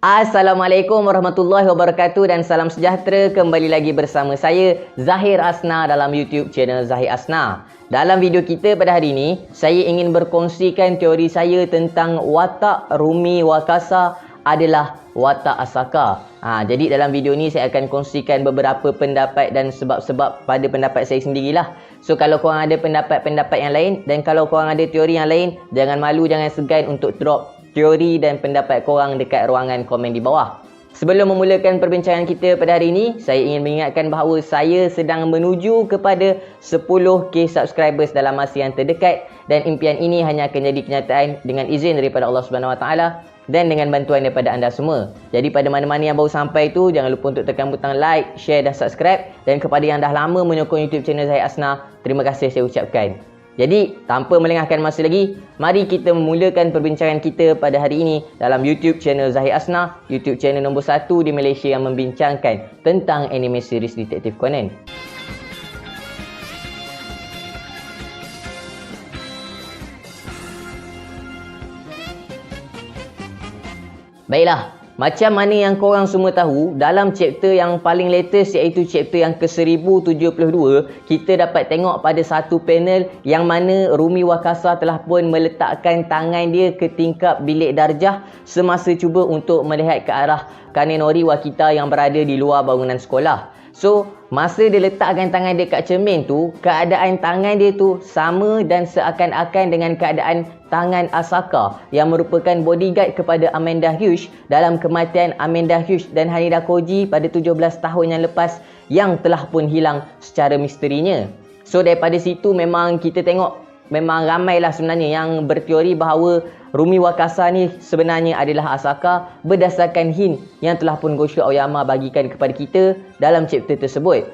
Assalamualaikum warahmatullahi wabarakatuh dan salam sejahtera. Kembali lagi bersama saya Zahir Asna dalam YouTube channel Zahir Asna. Dalam video kita pada hari ini, saya ingin berkongsikan teori saya tentang watak Rumi Wakasa adalah watak Asaka. Jadi dalam video ni saya akan kongsikan beberapa pendapat dan sebab-sebab pada pendapat saya sendirilah. So kalau korang ada pendapat-pendapat yang lain dan kalau korang ada teori yang lain, jangan malu, jangan segan untuk drop teori dan pendapat korang dekat ruangan komen di bawah. Sebelum memulakan perbincangan kita pada hari ini, saya ingin mengingatkan bahawa saya sedang menuju kepada 10k subscribers dalam masa yang terdekat dan impian ini hanya akan jadi kenyataan dengan izin daripada Allah Subhanahu Wa Taala dan dengan bantuan daripada anda semua. Jadi pada mana-mana yang baru sampai tu, jangan lupa untuk tekan butang like, share dan subscribe. Dan kepada yang dah lama menyokong YouTube channel Zahir Asna, terima kasih saya ucapkan. Jadi, tanpa melengahkan masa lagi, mari kita memulakan perbincangan kita pada hari ini dalam YouTube channel Zahir Asna, YouTube channel nombor 1 di Malaysia yang membincangkan tentang anime series Detektif Conan. Baiklah, macam mana yang korang semua tahu, dalam chapter yang paling latest iaitu chapter yang ke-1072, kita dapat tengok pada satu panel yang mana Rumi Wakasa telah pun meletakkan tangan dia ke tingkap bilik darjah semasa cuba untuk melihat ke arah Kanenori Wakita yang berada di luar bangunan sekolah. So, masa dia letakkan tangan dia kat cermin tu, keadaan tangan dia tu sama dan seakan-akan dengan keadaan tangan Asaka yang merupakan bodyguard kepada Amanda Hughes dalam kematian Amanda Hughes dan Haneda Koji pada 17 tahun yang lepas yang telah pun hilang secara misterinya. So, daripada situ memang kita tengok memang ramailah sebenarnya yang berteori bahawa Rumi Wakasa ni sebenarnya adalah Asaka berdasarkan hint yang telah pun Gosho Aoyama bagikan kepada kita dalam chapter tersebut.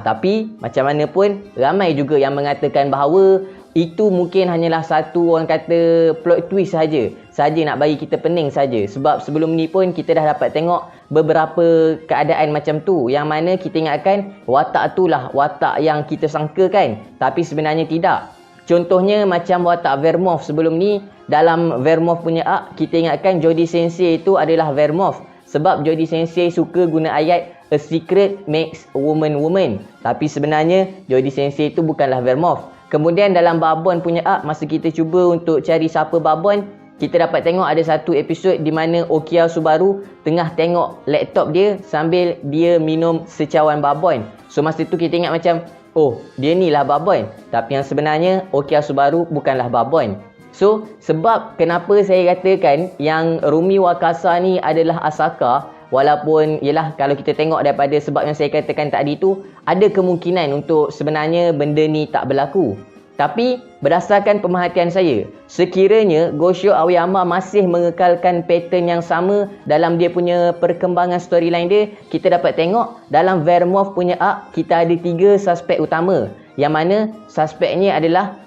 Tapi macam mana pun ramai juga yang mengatakan bahawa itu mungkin hanyalah satu orang kata plot twist saja nak bagi kita pening saja. Sebab sebelum ni pun kita dah dapat tengok beberapa keadaan macam tu yang mana kita ingatkan watak tu lah watak yang kita sangkakan, tapi sebenarnya tidak. Contohnya macam watak Vermouth sebelum ni, dalam Vermouth punya arc, kita ingatkan Jody Sensei itu adalah Vermouth. Sebab Jody Sensei suka guna ayat a secret makes a woman woman. Tapi sebenarnya Jody Sensei itu bukanlah Vermouth. Kemudian dalam Babon punya arc, masa kita cuba untuk cari siapa Babon, kita dapat tengok ada satu episod di mana Okia Subaru tengah tengok laptop dia sambil dia minum secawan Babon. So masa tu kita ingat macam, oh, dia ni lah Babon. Tapi yang sebenarnya Okia Subaru bukanlah Babon. So, sebab kenapa saya katakan yang Rumi Wakasa ni adalah Asaka, walaupun yelah kalau kita tengok daripada sebab yang saya katakan tadi tu, ada kemungkinan untuk sebenarnya benda ni tak berlaku. Tapi berdasarkan pemerhatian saya, sekiranya Gosho Aoyama masih mengekalkan pattern yang sama dalam dia punya perkembangan storyline dia, kita dapat tengok dalam Vermouth punya arc kita ada 3 suspek utama, yang mana suspeknya adalah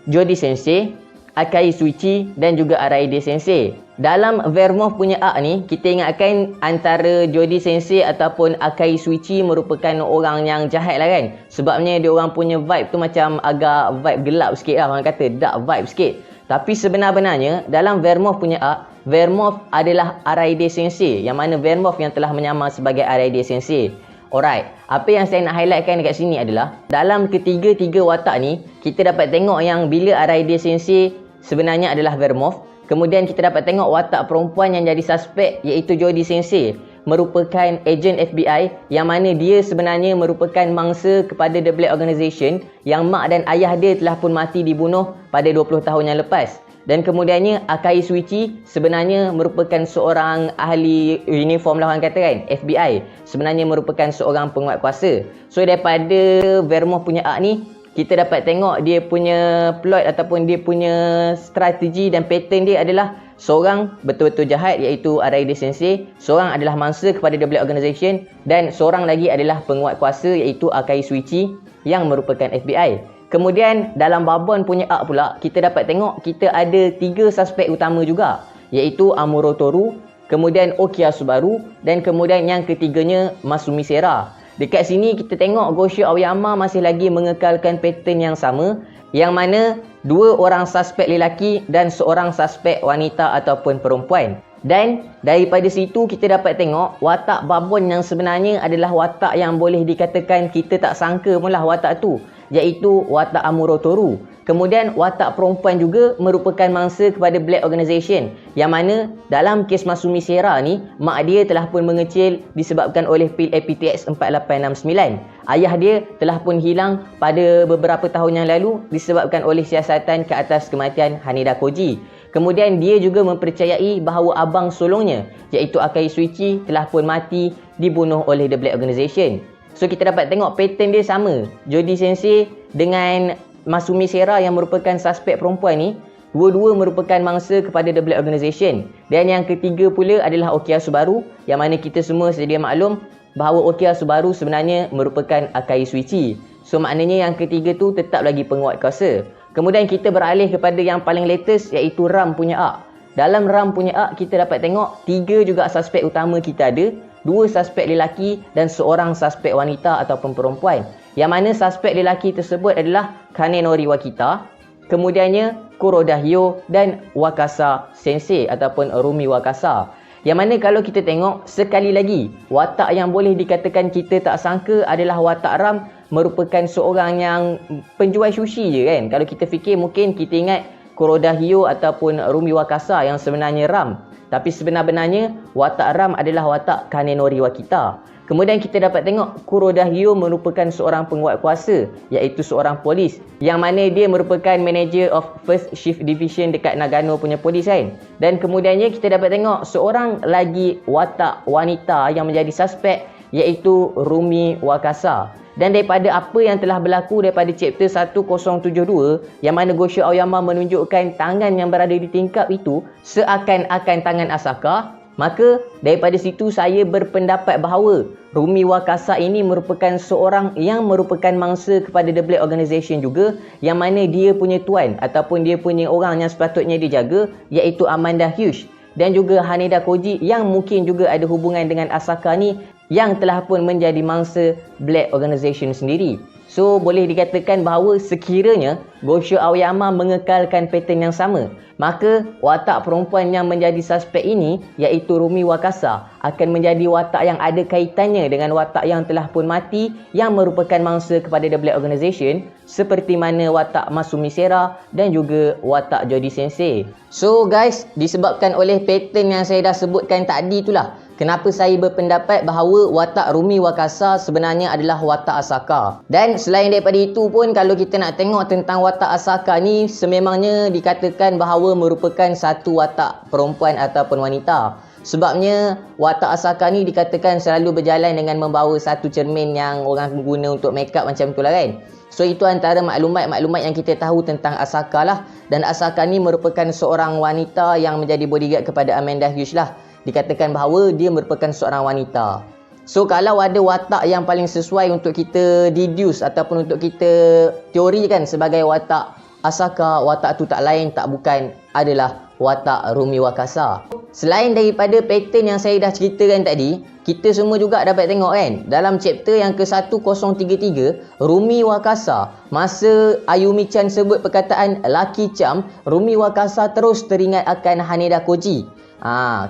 Jody Sensei, Akai Suichi dan juga Araide Sensei. Dalam Vermouth punya arc ni, kita ingatkan antara Jody Sensei ataupun Akai Suichi merupakan orang yang jahat lah kan. Sebabnya dia orang punya vibe tu macam agak vibe gelap sikit lah, orang kata dark vibe sikit. Tapi sebenar-benarnya dalam Vermouth punya arc, Vermouth adalah Araide Sensei, yang mana Vermouth yang telah menyamar sebagai Araide Sensei. Alright, apa yang saya nak highlightkan dekat sini adalah dalam ketiga-tiga watak ni, kita dapat tengok yang bila Araide Sensei sebenarnya adalah Vermouth. Kemudian kita dapat tengok watak perempuan yang jadi suspek iaitu Jody Sensei merupakan ejen FBI yang mana dia sebenarnya merupakan mangsa kepada The Black Organization yang mak dan ayah dia telah pun mati dibunuh pada 20 tahun yang lepas. Dan kemudiannya Akai Suichi sebenarnya merupakan seorang ahli uniform lah orang kata kan, FBI. Sebenarnya merupakan seorang penguat kuasa. So daripada Vermouth punya arc ni, kita dapat tengok dia punya plot ataupun dia punya strategi dan pattern dia adalah seorang betul-betul jahat iaitu Araide Sensei, seorang adalah mangsa kepada The Black Organization dan seorang lagi adalah penguat kuasa iaitu Akai Suichi yang merupakan FBI. Kemudian dalam Babon punya arc pula, kita dapat tengok kita ada 3 suspek utama juga, iaitu Amuro Toru, kemudian Okia Subaru dan kemudian yang ketiganya Masumi Sera. Dekat sini kita tengok Gosho Aoyama masih lagi mengekalkan pattern yang sama, yang mana 2 orang suspek lelaki dan seorang suspek wanita ataupun perempuan. Dan daripada situ kita dapat tengok watak babon yang sebenarnya adalah watak yang boleh dikatakan kita tak sangka pun lah watak tu, iaitu watak Amuro Toru. Kemudian watak perempuan juga merupakan mangsa kepada Black Organisation, yang mana dalam kes Masumi Sera ni, mak dia telah pun mengecil disebabkan oleh pil APTX 4869. Ayah dia telah pun hilang pada beberapa tahun yang lalu disebabkan oleh siasatan ke atas kematian Haneda Koji. Kemudian dia juga mempercayai bahawa abang sulungnya, iaitu Akai Suichi, telah pun mati dibunuh oleh The Black Organisation. So kita dapat tengok pattern dia sama. Jody Sensei dengan Masumi Sera yang merupakan suspek perempuan ni, dua-dua merupakan mangsa kepada The Black Organisation. Dan yang ketiga pula adalah Okiya Subaru, yang mana kita semua sedia maklum bahawa Okiya Subaru sebenarnya merupakan Akai Suichi. So maknanya yang ketiga tu tetap lagi penguat kuasa. Kemudian kita beralih kepada yang paling latest, iaitu Ram punya arc. Dalam Ram punya arc kita dapat tengok 3 juga suspek utama kita ada, 2 suspek lelaki dan seorang suspek wanita ataupun perempuan. Yang mana suspek lelaki tersebut adalah Kanenori Wakita, kemudiannya Kuroda Hyo dan Wakasa Sensei ataupun Rumi Wakasa. Yang mana kalau kita tengok sekali lagi, watak yang boleh dikatakan kita tak sangka adalah watak Ram merupakan seorang yang penjual sushi je kan. Kalau kita fikir mungkin kita ingat Kuroda Hyo ataupun Rumi Wakasa yang sebenarnya Ram. Tapi sebenar-benarnya watak Ram adalah watak Kanenori Wakita. Kemudian kita dapat tengok Kuroda Hyo merupakan seorang penguat kuasa, iaitu seorang polis, yang mana dia merupakan manager of First Shift Division dekat Nagano punya polis kan. Dan kemudiannya kita dapat tengok seorang lagi watak wanita yang menjadi suspek, iaitu Rumi Wakasa. Dan daripada apa yang telah berlaku daripada chapter 1072, yang mana Gosho Aoyama menunjukkan tangan yang berada di tingkap itu seakan-akan tangan Asaka, maka daripada situ saya berpendapat bahawa Rumi Wakasa ini merupakan seorang yang merupakan mangsa kepada The Black Organisation juga, yang mana dia punya tuan ataupun dia punya orang yang sepatutnya dijaga, iaitu Amanda Hughes dan juga Haneda Koji, yang mungkin juga ada hubungan dengan Asaka ni, yang telah pun menjadi mangsa Black Organisation sendiri. So boleh dikatakan bahawa sekiranya Gosho Aoyama mengekalkan pattern yang sama, maka watak perempuan yang menjadi suspek ini, iaitu Rumi Wakasa, akan menjadi watak yang ada kaitannya dengan watak yang telah pun mati yang merupakan mangsa kepada The Black Organisation, seperti mana watak Masumi Sera dan juga watak Jody Sensei. So guys, disebabkan oleh pattern yang saya dah sebutkan tadi itulah kenapa saya berpendapat bahawa watak Rumi Wakasa sebenarnya adalah watak Asaka. Dan selain daripada itu pun, kalau kita nak tengok tentang watak Asaka ni, sememangnya dikatakan bahawa merupakan satu watak perempuan ataupun wanita. Sebabnya watak Asaka ni dikatakan selalu berjalan dengan membawa satu cermin yang orang guna untuk make up macam tu lah kan. So itu antara maklumat-maklumat yang kita tahu tentang Asaka lah. Dan Asaka ni merupakan seorang wanita yang menjadi bodyguard kepada Amanda Hughes lah. Dikatakan bahawa dia merupakan seorang wanita. So kalau ada watak yang paling sesuai untuk kita deduce ataupun untuk kita teorikan sebagai watak Asaka, watak tu tak lain tak bukan adalah watak Rumi Wakasa. Selain daripada pattern yang saya dah ceritakan tadi, kita semua juga dapat tengok kan, dalam chapter yang ke-1033, Rumi Wakasa, masa Ayumi-chan sebut perkataan Lucky Charm, Rumi Wakasa terus teringat akan Haneda Koji.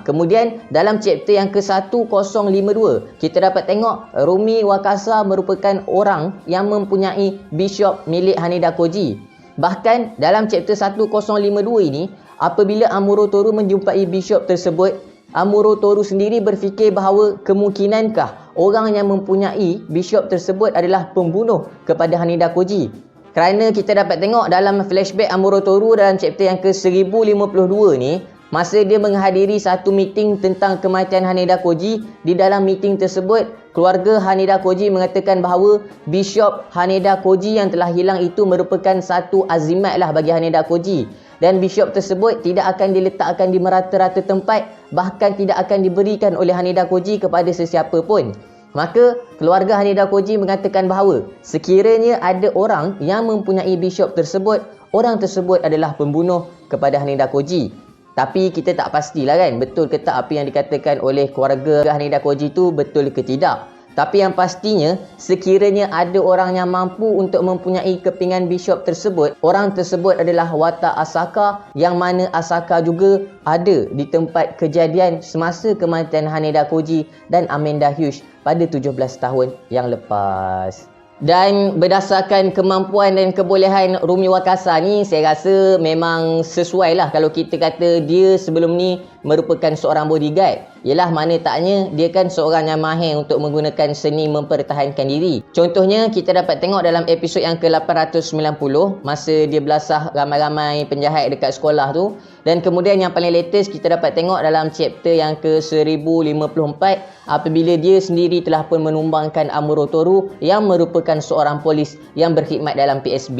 Kemudian dalam chapter yang ke-1052, kita dapat tengok Rumi Wakasa merupakan orang yang mempunyai bishop milik Haneda Koji. Bahkan dalam chapter 1052 ini, apabila Amuro Toru menjumpai bishop tersebut, Amuro Toru sendiri berfikir bahawa kemungkinankah orang yang mempunyai bishop tersebut adalah pembunuh kepada Haneda Koji. Kerana kita dapat tengok dalam flashback Amuro Toru dalam chapter yang ke-1052 ni, masa dia menghadiri satu meeting tentang kematian Haneda Koji, di dalam meeting tersebut, keluarga Haneda Koji mengatakan bahawa Bishop Haneda Koji yang telah hilang itu merupakan satu azimat lah bagi Haneda Koji. Dan Bishop tersebut tidak akan diletakkan di merata-rata tempat, bahkan tidak akan diberikan oleh Haneda Koji kepada sesiapa pun. Maka keluarga Haneda Koji mengatakan bahawa sekiranya ada orang yang mempunyai Bishop tersebut, orang tersebut adalah pembunuh kepada Haneda Koji. Tapi kita tak pastilah kan, betul ke tak apa yang dikatakan oleh keluarga Haneda Koji tu betul ke tidak. Tapi yang pastinya, sekiranya ada orang yang mampu untuk mempunyai kepingan bishop tersebut, orang tersebut adalah Wata Asaka, yang mana Asaka juga ada di tempat kejadian semasa kematian Haneda Koji dan Amanda Hughes pada 17 tahun yang lepas. Dan berdasarkan kemampuan dan kebolehan Rumi Wakasa ni, saya rasa memang sesuai lah kalau kita kata dia sebelum ni merupakan seorang bodyguard. Yelah, mana taknya dia kan seorang yang mahir untuk menggunakan seni mempertahankan diri. Contohnya kita dapat tengok dalam episod yang ke-890 masa dia belasah ramai-ramai penjahat dekat sekolah tu. Dan kemudian yang paling latest kita dapat tengok dalam chapter yang ke-1054 apabila dia sendiri telah pun menumbangkan Amuro Toru yang merupakan seorang polis yang berkhidmat dalam PSB.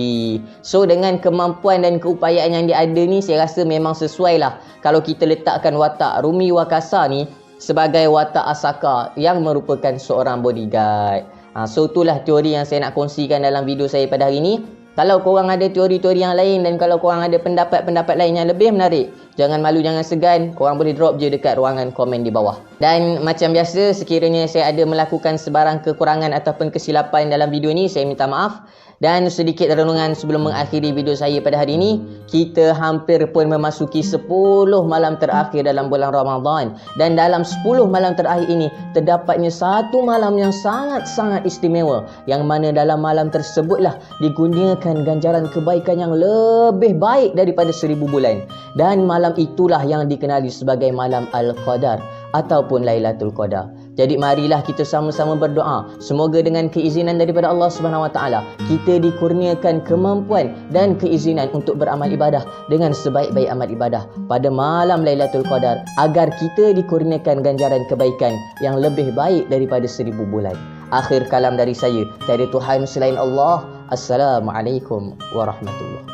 So dengan kemampuan dan keupayaan yang dia ada ni, saya rasa memang sesuai lah kalau kita letakkan watak Rumi Wakasa ni sebagai watak Asaka yang merupakan seorang bodyguard. So itulah teori yang saya nak kongsikan dalam video saya pada hari ini. Kalau korang ada teori-teori yang lain dan kalau korang ada pendapat-pendapat lain yang lebih menarik, jangan malu, jangan segan. Korang boleh drop je dekat ruangan komen di bawah. Dan macam biasa, sekiranya saya ada melakukan sebarang kekurangan ataupun kesilapan dalam video ni, saya minta maaf. Dan sedikit renungan sebelum mengakhiri video saya pada hari ini, kita hampir pun memasuki 10 malam terakhir dalam bulan Ramadan. Dan dalam 10 malam terakhir ini, terdapatnya satu malam yang sangat-sangat istimewa. Yang mana dalam malam tersebutlah diguniakan ganjaran kebaikan yang lebih baik daripada 1000 bulan. Dan malam itulah yang dikenali sebagai malam Al-Qadar ataupun Lailatul Qadar. Jadi marilah kita sama-sama berdoa, semoga dengan keizinan daripada Allah Subhanahu Wa Taala kita dikurniakan kemampuan dan keizinan untuk beramal ibadah dengan sebaik-baik amal ibadah pada malam Lailatul Qadar, agar kita dikurniakan ganjaran kebaikan yang lebih baik daripada 1000 bulan. Akhir kalam dari saya, tiada Tuhan selain Allah. Assalamualaikum warahmatullahi